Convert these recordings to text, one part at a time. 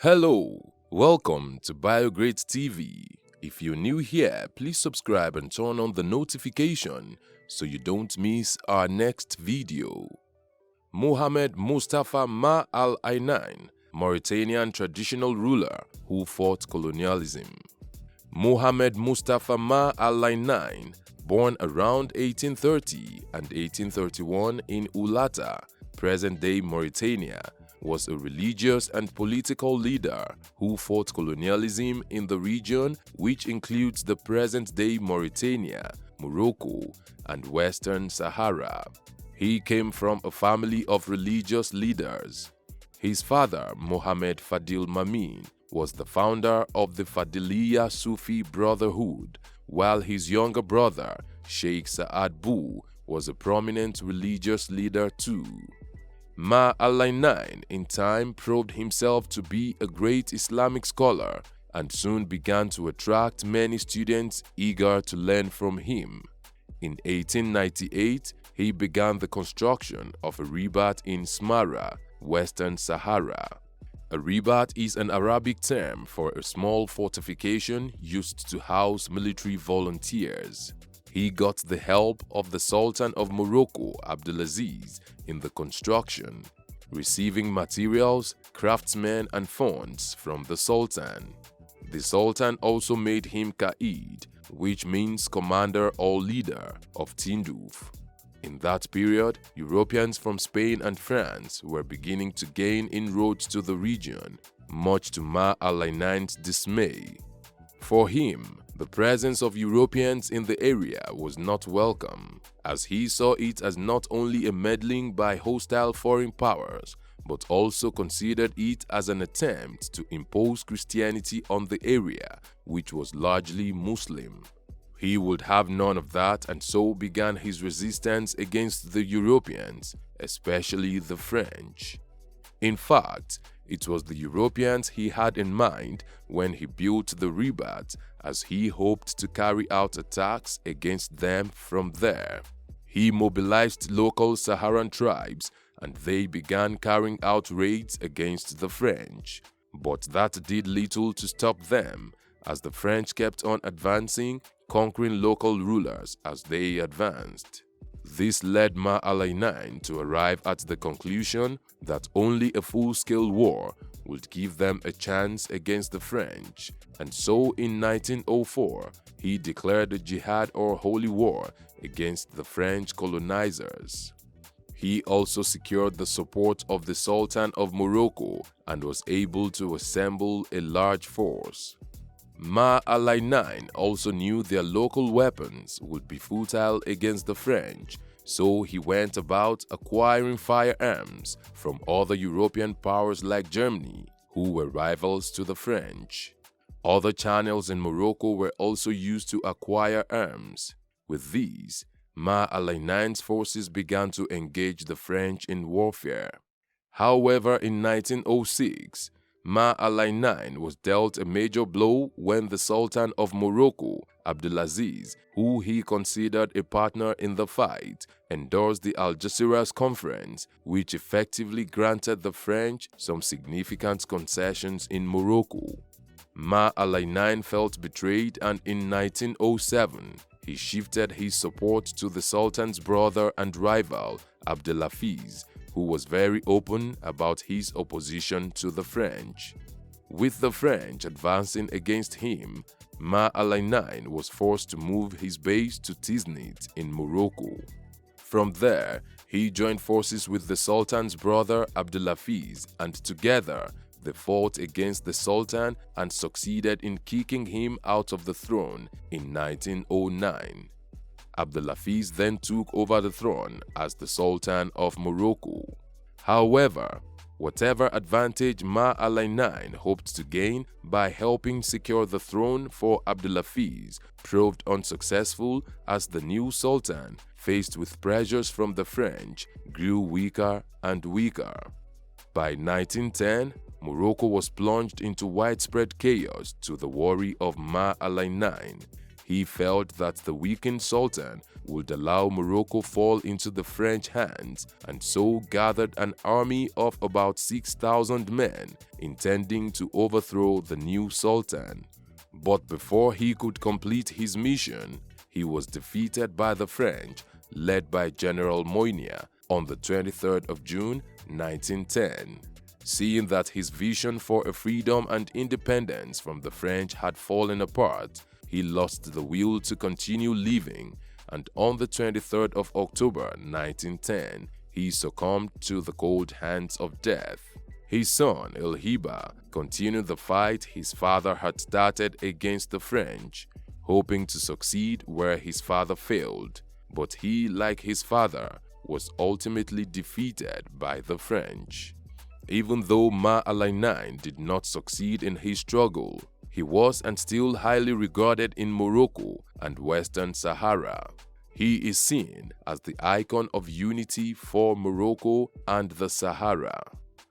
Hello, welcome to BioGrades TV. If you're new here, please subscribe and turn on the notification so you don't miss our next video. Mohamed Mustafa Ma Al-Aynayn, Mauritanian traditional ruler who fought colonialism. Mohamed Mustafa Ma Al-Aynayn, born around 1830 and 1831 in Oualata, present-day Mauritania, was a religious and political leader who fought colonialism in the region, which includes the present-day Mauritania, Morocco, and Western Sahara. He came from a family of religious leaders. His father, Mohammed Fadil Mamin, was the founder of the Fadiliyya Sufi brotherhood, while his younger brother, Sheikh Saad Bouh, was a prominent religious leader too. Ma Al-Aynayn in time proved himself to be a great Islamic scholar and soon began to attract many students eager to learn from him. In 1898, he began the construction of a Ribat in Smara, Western Sahara. A Ribat is an Arabic term for a small fortification used to house military volunteers. He got the help of the Sultan of Morocco Abdelaziz in the construction, receiving materials, craftsmen, and funds from the Sultan. The Sultan also made him Caid, which means commander or leader of Tindouf. In that period, Europeans from Spain and France were beginning to gain inroads to the region, much to Ma Al-Aynayn's dismay. For him, the presence of Europeans in the area was not welcome, as he saw it as not only a meddling by hostile foreign powers, but also considered it as an attempt to impose Christianity on the area, which was largely Muslim. He would have none of that and so began his resistance against the Europeans, especially the French. In fact, it was the Europeans he had in mind when he built the Ribat, as he hoped to carry out attacks against them from there. He mobilized local Saharan tribes and they began carrying out raids against the French. But that did little to stop them, as the French kept on advancing, conquering local rulers as they advanced. This led Ma Al-Aynayn to arrive at the conclusion that only a full-scale war would give them a chance against the French, and so in 1904 he declared a Jihad or holy war against the French colonizers. He also secured the support of the Sultan of Morocco and was able to assemble a large force. Ma Al-Aynayn also knew their local weapons would be futile against the French, so he went about acquiring firearms from other European powers like Germany, who were rivals to the French. Other channels in Morocco were also used to acquire arms. With these, Ma Al-Aynayn's forces began to engage the French in warfare. However, in 1906, Ma Al-Aynayn was dealt a major blow when the Sultan of Morocco Abdelaziz, who he considered a partner in the fight, endorsed the Algeciras Conference, which effectively granted the French some significant concessions in Morocco. Ma Al-Aynayn felt betrayed, and in 1907, he shifted his support to the Sultan's brother and rival, Abdelaziz, who was very open about his opposition to the French. With the French advancing against him, Ma Al-Aynayn was forced to move his base to Tiznit in Morocco. From there, he joined forces with the Sultan's brother Abdelaziz, and together they fought against the Sultan and succeeded in kicking him out of the throne in 1909. Abdelaziz then took over the throne as the Sultan of Morocco. However, whatever advantage Ma Al-Aynayn hoped to gain by helping secure the throne for Abdelaziz proved unsuccessful, as the new Sultan, faced with pressures from the French, grew weaker and weaker. By 1910, Morocco was plunged into widespread chaos to the worry of Ma Al-Aynayn. He felt that the weakened sultan would allow Morocco fall into the French hands, and so gathered an army of about 6,000 men, intending to overthrow the new sultan. But before he could complete his mission, he was defeated by the French, led by General Moynier, on the 23rd of June, 1910. Seeing that his vision for a freedom and independence from the French had fallen apart, he lost the will to continue living, and on the 23rd of October 1910, he succumbed to the cold hands of death. His son, El-Hiba, continued the fight his father had started against the French, hoping to succeed where his father failed, but he, like his father, was ultimately defeated by the French. Even though Aynayn did not succeed in his struggle, he was and still highly regarded in Morocco and Western Sahara. He is seen as the icon of unity for Morocco and the Sahara.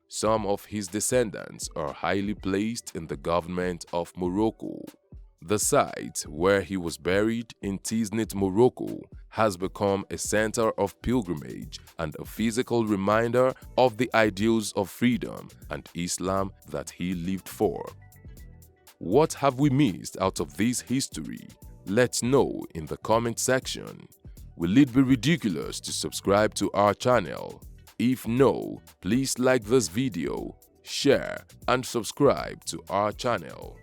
Some of his descendants are highly placed in the government of Morocco. The site where he was buried in Tiznit, Morocco, has become a center of pilgrimage and a physical reminder of the ideals of freedom and Islam that he lived for. What have we missed out of this history? Let's know in the comment section. Will it be ridiculous to subscribe to our channel? If no, please like this video, share and subscribe to our channel.